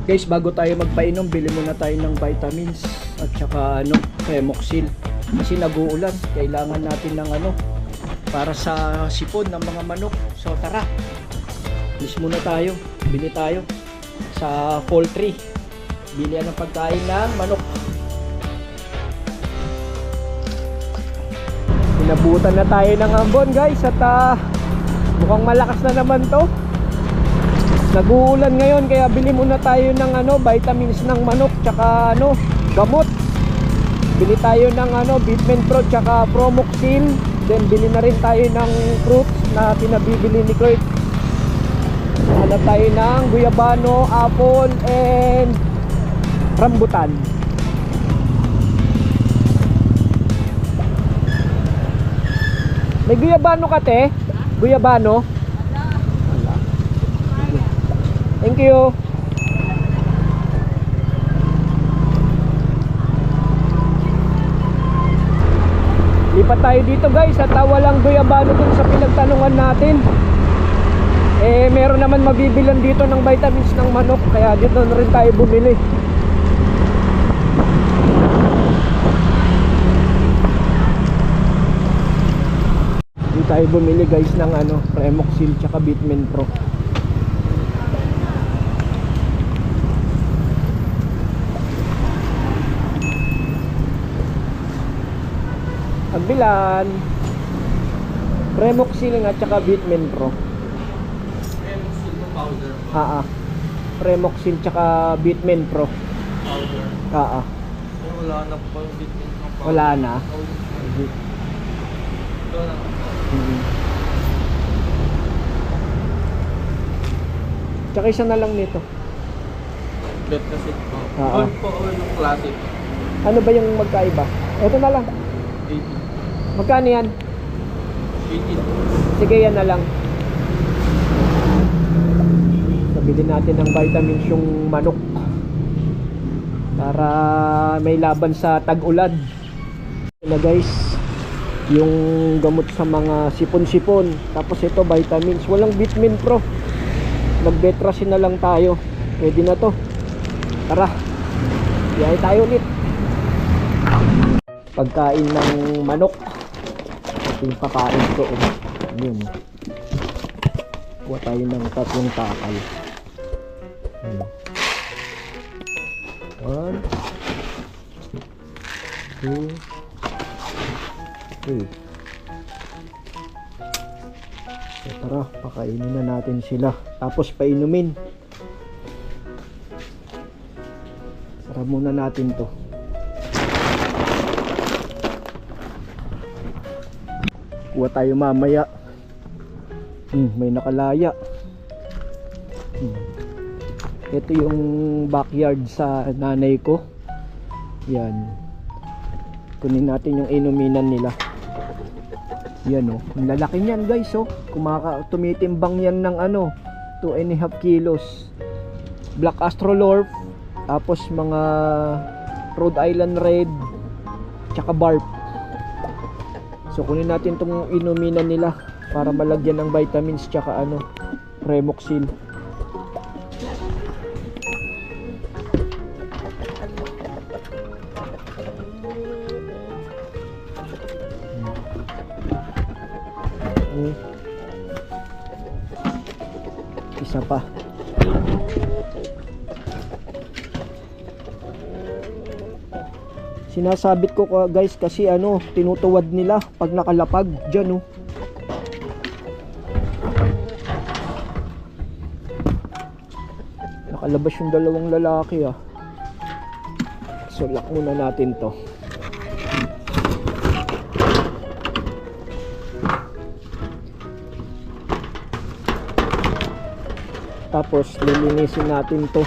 Guys, bago tayo magpainom, bili muna tayo ng vitamins at saka Remoxil. Kasi nag-uulan, kailangan natin ng para sa sipon ng mga manok. So tara, bilis muna tayo, bili tayo sa poultry. Bilihan ng pagkain ng manok. Pinabutan na tayo ng ambon guys at mukhang malakas na naman to. Nag-uulan ngayon kaya bili muna tayo ng vitamins ng manok tsaka gamot. Bili tayo ng Bitmen Pro tsaka Promoxil. Then bili na rin tayo ng fruits na pinabibili ni Kurt. Hanap tayo ng guyabano, apple and rambutan. May guyabano ka te? Guyabano? Thank you. Lipat tayo dito guys at walang guyabano dun sa pinagtanungan natin. Meron naman mabibilan dito ng vitamins ng manok kaya dito na rin tayo bumili. Dito tayo bumili guys ng Remoxil tsaka Bitmen Pro. Agbilan Remoxil at saka Bitmen Pro. Remoxil powder. Remoxil tsaka Bitmen Pro. Powder. Wala na po yung Bitmen Pro powder. Wala na. Ito na. Tsaka isa na lang nito. Betacid po. Oo. Gold po o yung classic. Ano ba yung magkaiba? Ito na lang. 80. Magkano yan? 80. Sige, yan na lang. Nabili natin ng vitamins yung manok para may laban sa tag-ulan. Na guys, yung gamot sa mga sipon-sipon. Tapos ito vitamins. Walang Bitmen Pro. Nag-Betracin na lang tayo. Pwede na to. Tara, biyay tayo ulit. Pagkain ng manok. Ito yung pakain ko. Yun. Kuha tayo ng 3 takal. 1 2 3. So tara, pakainin na natin sila. Tapos painumin. Tara muna natin to. Kuha tayo mamaya. May nakalaya. Ito yung backyard sa nanay ko. Yan. Kunin natin yung inuminan nila. Yan ang lalaki niyan guys tumitimbang yan ng 2.5 kilos. Black Astrolorp. Tapos mga Rhode Island Red tsaka Barb. So kunin natin itong inuminan nila para malagyan ng vitamins tsaka Remoxil. Isa pa. Sinasabit ko guys kasi tinutuwad nila pag nakalapag dyan nakalabas yung dalawang lalaki so lock muna natin to. Tapos lilinisin natin to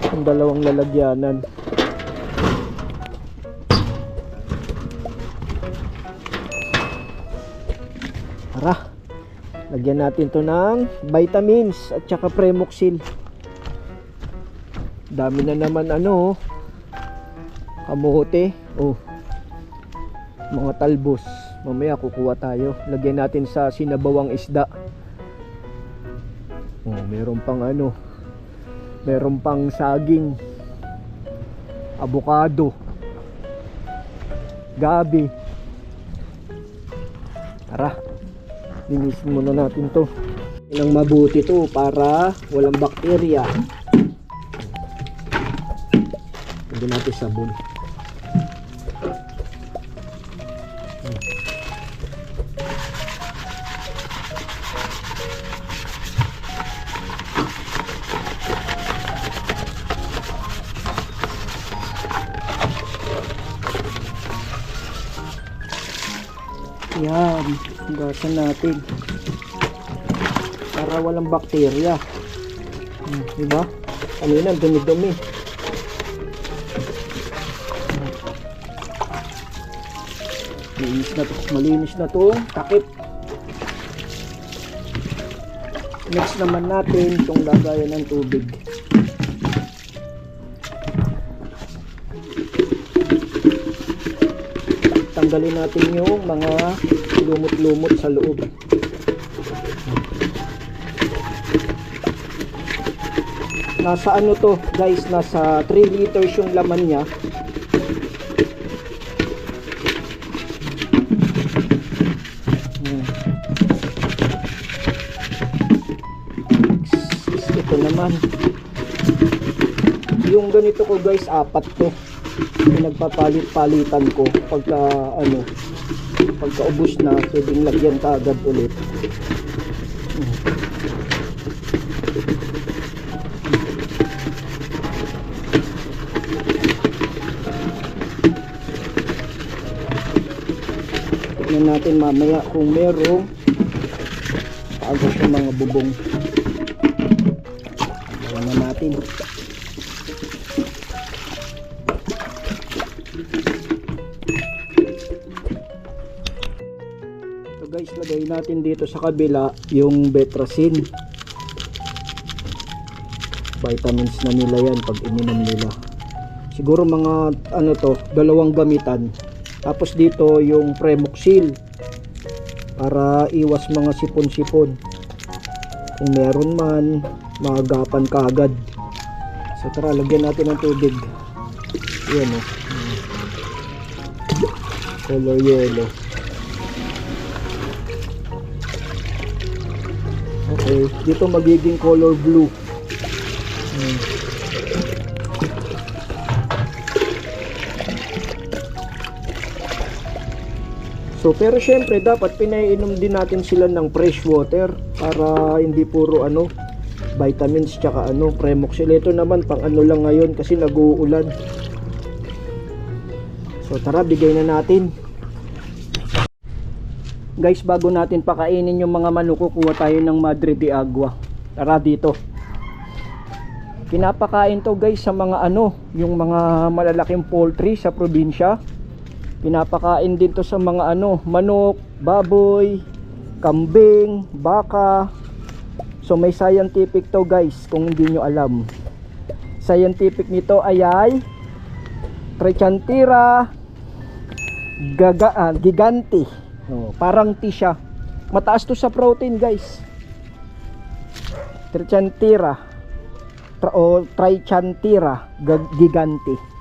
yung dalawang lalagyanan. Tara, lagyan natin to ng vitamins at saka Premoxil. Dami na naman kamote. Mga talbos. Mamaya kukuha tayo. Lagyan natin sa sinabawang isda. Meron pang Meron pang saging, avocado, gabi. Tara, linisin muna natin to. Ilang mabuti to para walang bakterya. Hindi natin sabon. Yan, hugasan natin para walang bakterya. Diba? Kanina dumi-dumi. Malinis na to, takip. Next naman natin itong lagayan ng tubig. Tanggalin natin yung mga lumot-lumot sa loob. Nasa ano to guys, nasa 3 liters yung laman niya. Ito naman yung ganito ko guys, 4 to. Pinagpapalit-palitan ko pagka ubos na, pwedeng lagyan ka agad ulit. Tignan natin mamaya kung merong kaagos yung mga bubong. Ayan na natin. Guys, lagay natin dito sa kabila yung Betracin. Vitamins na nila yan pag ininom nila. Siguro mga 2 gamitan. Tapos dito yung Premoxil para iwas mga sipon-sipon. Kung meron man, maagapan kaagad. So tara, lagyan natin ng tubig. Yan color yellow. Okay, dito magiging color blue. So pero syempre dapat pinainom din natin sila ng fresh water para hindi puro vitamins tsaka Premoxil. Ito naman pang lang ngayon kasi nag-uulan. So tara, bigay na natin. Guys, bago natin pakainin yung mga manok, kukuha tayo ng Madre de Agua. Tara dito. Pinapakain to guys sa mga yung mga malalaking poultry sa probinsya. Pinapakain din to sa mga manok, baboy, kambing, baka. So may scientific to guys, kung hindi nyo alam. Scientific nito ay Trichantira giganti. Parang tea siya. Mataas to sa protein guys. Trichantira o Trichantira giganti.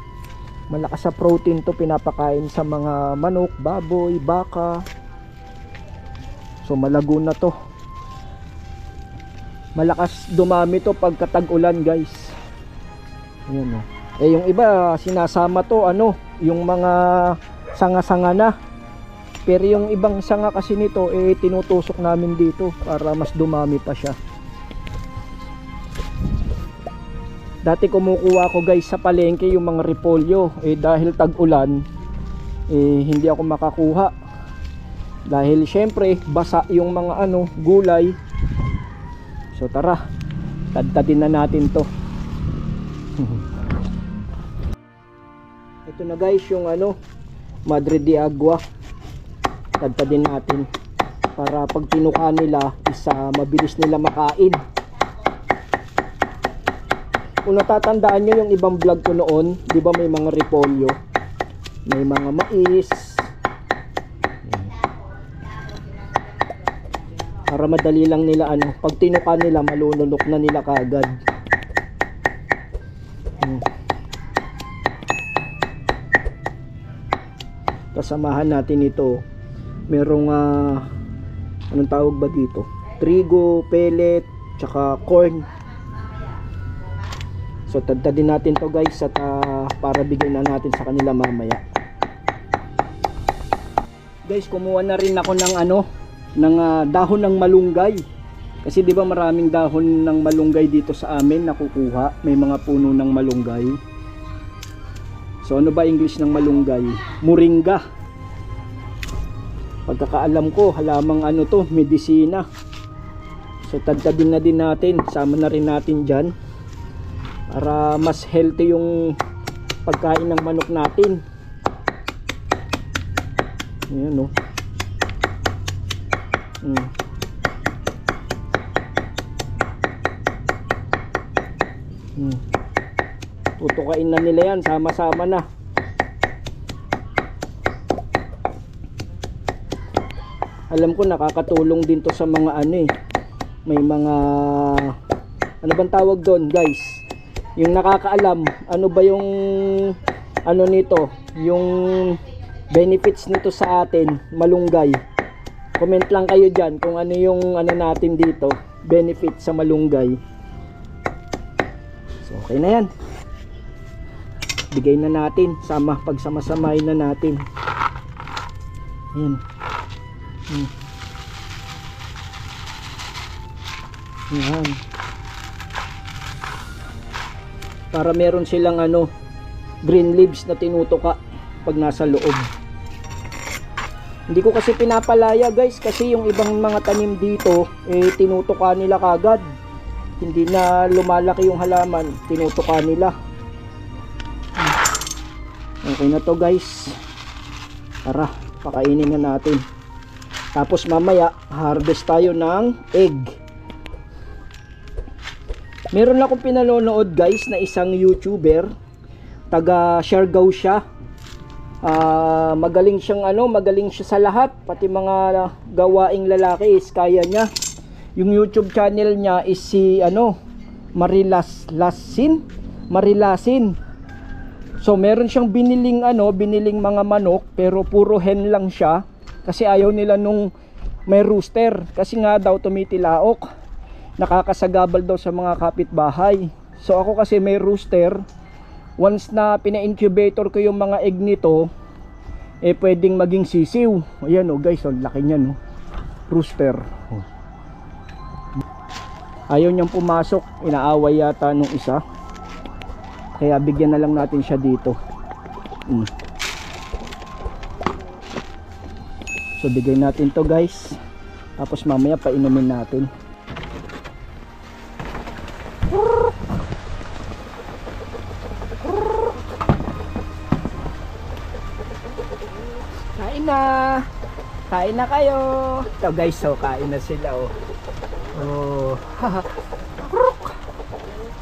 Malakas sa protein to, pinapakain sa mga manok, baboy, baka. So malago na to. Malakas dumami to pagka tag-ulan guys. Ayan yung iba sinasama to yung mga sanga-sanga na. Pero yung ibang sanga kasi nito tinutusok namin dito para mas dumami pa siya. Dati kumukuha ko guys sa palengke yung mga repolyo, dahil tag-ulan hindi ako makakuha. Dahil syempre basa yung mga gulay. So tara, tadtadin na natin to. Ito na guys yung Madre de Agua. Tadtadin natin para pag tinuka nila mabilis nila makain. Kung natatandaan nyo yung ibang vlog ko noon, di ba may mga repolyo, may mga mais, para madali lang nila pag tinuka nila malulunok na nila kaagad. Kasamahan natin ito, merong anong tawag ba dito, trigo, pellet, tsaka corn. So tadtadin natin to guys, at para bigyan na natin sa kanila mamaya. Guys, kumuha na rin ako ng dahon ng malunggay. Kasi di ba maraming dahon ng malunggay dito sa amin nakukuha. May mga puno ng malunggay. So ano ba English ng malunggay? Moringa. Pagkakaalam ko, halamang to, medisina. So tadtadin na din natin, sama na rin natin dyan para mas healthy yung pagkain ng manok natin. Ayan o. Tutukain na nila yan, sama-sama na. Alam ko nakakatulong din to sa mga may mga bang tawag doon guys, yung nakakaalam ano ba yung nito, yung benefits nito sa atin, malunggay. Comment lang kayo dyan kung ano yung natin dito, benefit sa malunggay. So okay na yan, bigay na natin, pagsama-samahin na natin. Ayan. Ayan. Para meron silang green leaves na tinutuka pag nasa loob. Hindi ko kasi pinapalaya guys, kasi yung ibang mga tanim dito tinutuka nila kagad. Hindi na lumalaki yung halaman, tinutuka nila. Okay na to guys. Tara, pakainin na natin. Tapos mamaya harvest tayo ng egg. Meron akong pinanonood guys na isang YouTuber, taga Siargao siya. Magaling siya sa lahat, pati mga gawaing lalaki is kaya niya. Yung YouTube channel niya is si Marilasin. So meron siyang biniling mga manok, pero puro hen lang siya kasi ayaw nila nung may rooster, kasi nga daw tumitilaok, nakakasagabal daw sa mga kapitbahay. So ako kasi may rooster. Once na pina-incubator ko yung mga egg nito, pwedeng maging sisiw. Ayan guys, laki niya rooster. Ayaw niyang pumasok, inaaway yata nung isa. Kaya bigyan na lang natin siya dito. So bigay natin to guys. Tapos mamaya painumin natin. Kain na kayo. Ito guys, so kain na sila oh.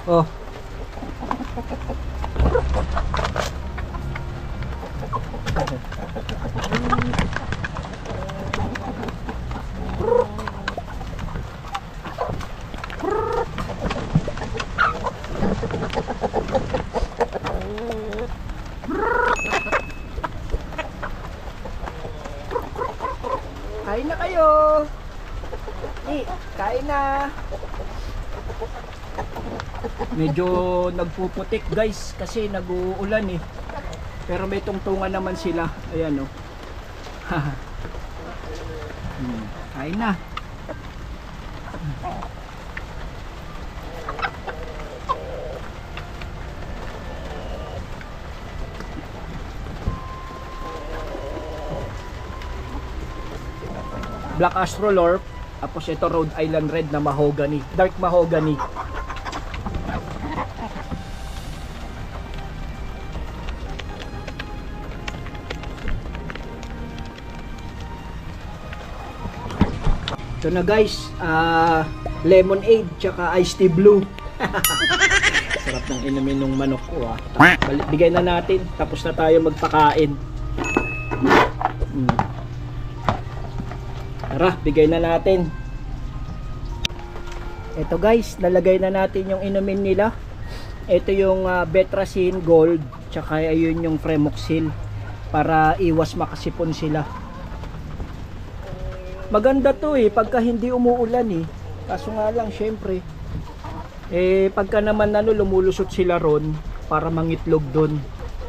Oh. Kain na kayo. Kain na. Medyo nagpuputik guys kasi nag-uulan pero may tungtungan naman sila. Ayan Kain na. Black Astrolorp, tapos ito Rhode Island Red na mahogany, dark mahogany. Ito na guys, lemonade tsaka iced tea blue. Sarap ng inumin ng manok ko Bigay na natin, tapos na tayo magpakain. Tara, bigay na natin. Ito guys, nalagay na natin yung inumin nila. Ito yung Betracin Gold, tsaka ayun yung Fremoxil para iwas makasipon sila. Maganda to pagka hindi umuulan Kaso nga lang syempre pagka naman lumulusot sila ron para mangitlog doon.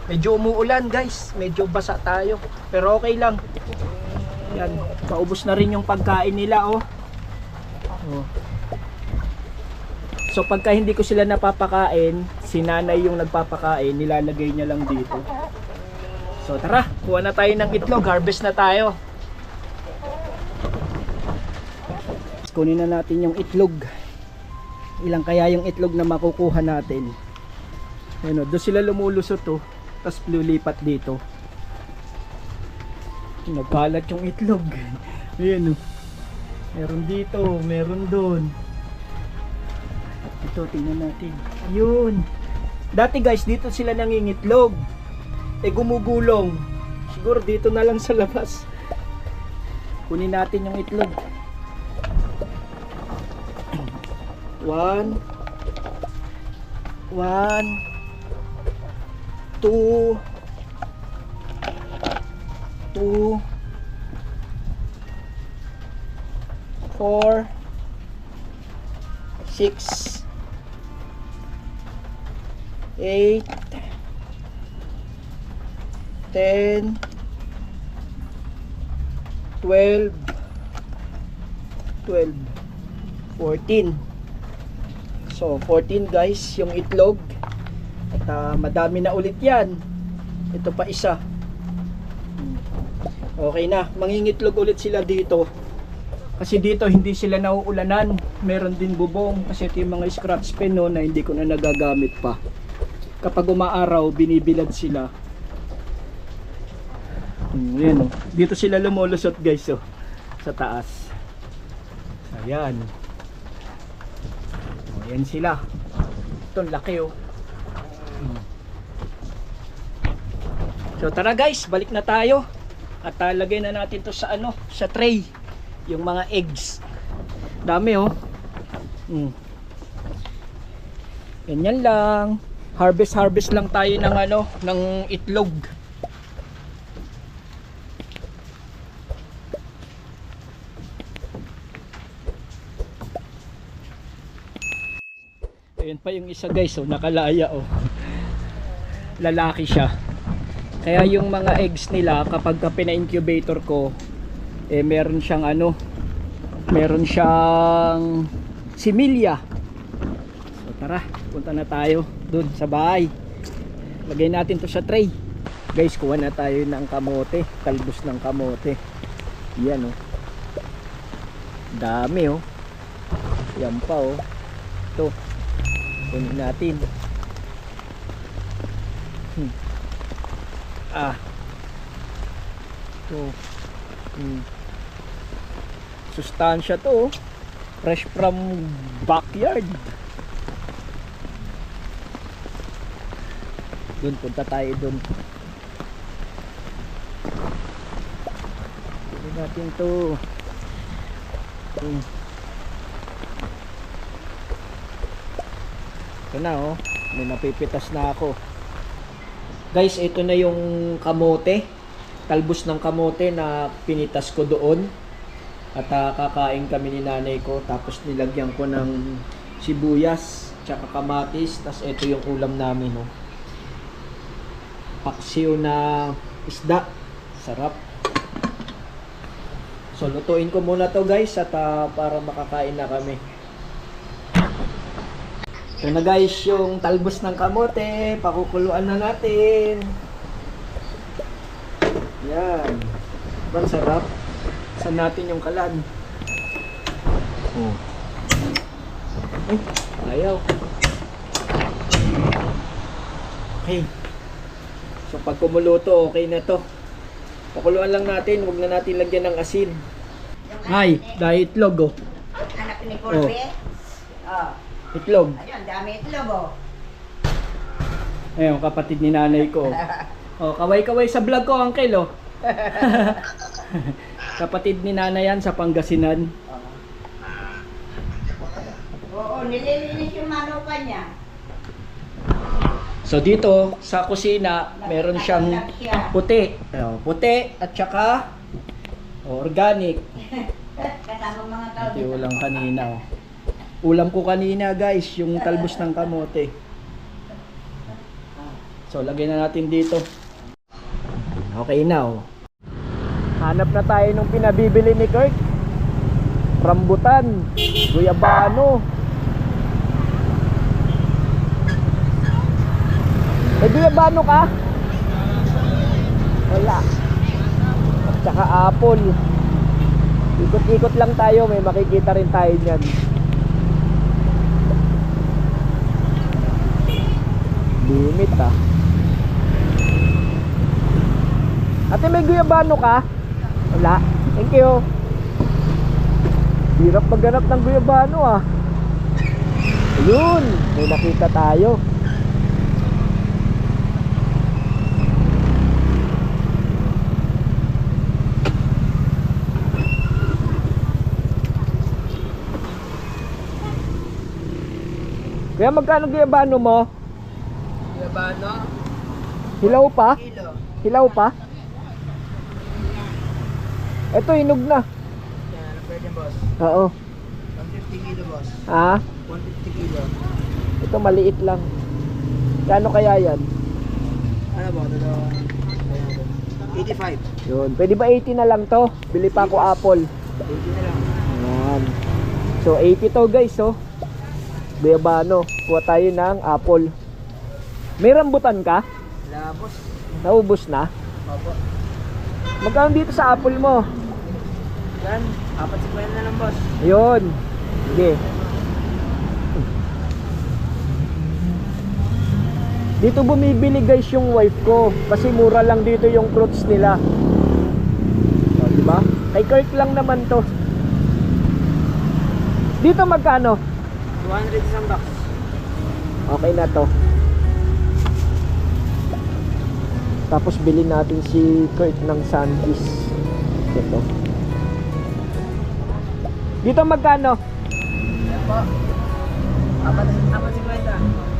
Medyo umuulan guys, medyo basa tayo. Pero okay lang. Yan, paubos na rin yung pagkain nila oh. So pagka hindi ko sila napapakain, si nanay yung nagpapakain, nilalagay niya lang dito. So tara, kuha na tayo ng itlog, harvest na tayo. Kunin na natin yung itlog. Ilang kaya yung itlog na makukuha natin? Ayun, doon sila lumulusot tapos lulipat dito. Nagkalat yung itlog. Ayun meron dito, meron doon. Ito, tingnan natin. Ayun. Dati guys, dito sila nangingitlog. Gumugulong. Siguro dito na lang sa labas. Kunin natin yung itlog. 1 2 4 6 8 10 12 14. So 14 guys yung itlog. At madami na ulit yan. Ito pa isa. Okay na, mangingitlog ulit sila dito. Kasi dito hindi sila nauulanan. Meron din bubong. Kasi ito yung mga scratch pen na hindi ko na nagagamit pa. Kapag umaaraw, binibilad sila. Ayan dito sila lumulusot guys sa taas. Ayan. Ayan sila. Ito laki So tara guys, balik na tayo. At lagay na natin to sa sa tray. Yung mga eggs. Dami Ganyan lang. Harvest lang tayo ng ng itlog. Ayan pa yung isa guys nakalaya lalaki siya. Kaya yung mga eggs nila kapag pina-incubator ko meron siyang meron siyang similya. So tara, punta na tayo dun sa bahay. Lagay natin to sa tray. Guys, kuha na tayo ng kamote, talbos ng kamote. Yan dami yan pa ito kunin natin. Sustansya to fresh from backyard. Dun, punta tayo dun. Kunin natin to. Ito na may napipitas na ako. Guys, ito na yung kamote. Talbos ng kamote na pinitas ko doon. At kakain kami ni nanay ko. Tapos nilagyan ko ng sibuyas, tsaka kamatis. Tapos ito yung ulam namin paksiw na isda. Sarap. So lutuin ko muna to guys at para makakain na kami. Ito na guys yung talbos ng kamote. Pakukuluan na natin. Yan. Ang sarap. Saan natin yung kalan? Ay, ayaw. Okay. So pag kumuluto, okay na to. Pakuluan lang natin. Huwag na natin lagyan ng asin. Ay, dahil itlog Anak ni Corby. Itlog. Ayun, dami itlog Ayun, kapatid ni nanay ko. Kaway-kaway sa vlog ko, uncle Kapatid ni nanay yan sa Pangasinan. Oo, nililinis yung manukan niya. So dito sa kusina, meron siyang puti. Puti at saka organic. Kasama mga tao. Ito yung ulam kanina. Ulam ko kanina guys, yung talbos ng kamote. So lagyan na natin dito. Okay na oh. Hanap na tayo nung pinabibili ni Kurt. Rambutan, guyabano. May guyabano ka? Wala. At saka apple. Ikot-ikot lang tayo, may makikita rin tayo dyan. Limit ah. Ate, may guyabano ka? Wala. Thank you. Hirap maghanap ng guyabano ah. Ayun, may nakita tayo. Kaya magkano guyabano mo? Guyabano? Hilaw pa? Kilo. Hilaw pa? Ito, hinog na. Yan, ano pwede boss? Oo. 150 kilo boss. Ah, 150 kilo. ito maliit lang. Kano kaya yan? Ano ba? 85. Yun. Pwede ba 80 na lang to? Bili pa ako apple. 80 na lang. Yan. So 80 to guys, oh. Guyabano. Kuha tayo ng apple. May rambutan ka? Wala boss. Naubos na? Opo. Magkano dito sa apple mo? Yan, 450 na lang boss. Ayun. Sige. Dito bumibili guys yung wife ko kasi mura lang dito yung fruits nila. O, diba? Kay Kirk lang naman to. Dito magkano? 200 isang box. Okay na to. Tapos bilhin natin si Kurt ng sandwich. Ito. Dito magkano? Yan po. 450.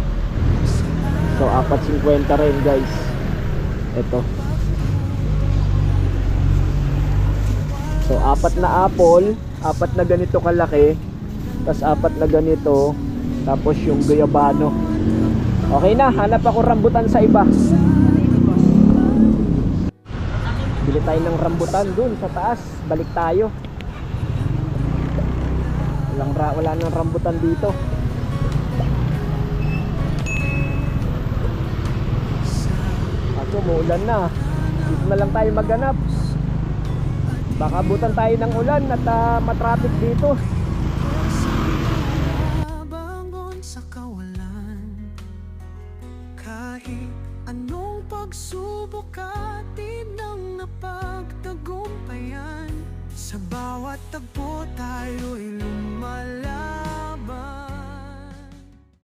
So 4.50 rin guys. Ito. So 4 na apple, 4 na ganito kalaki, tapos 4 na ganito, tapos yung guyabano. Okay na, hanap ako rambutan sa iba. Bili tayo ng rambutan dun sa taas. Balik tayo. Wala nang rambutan dito. Ako, muulan na. Dito na lang tayo maghanap. Baka abutan tayo ng ulan at matraffic dito. Bangon sa kawalan, kahit anong pagsubok atin ang napagtagumpayan. Sa bawat tagpo tayo'y lumalaban.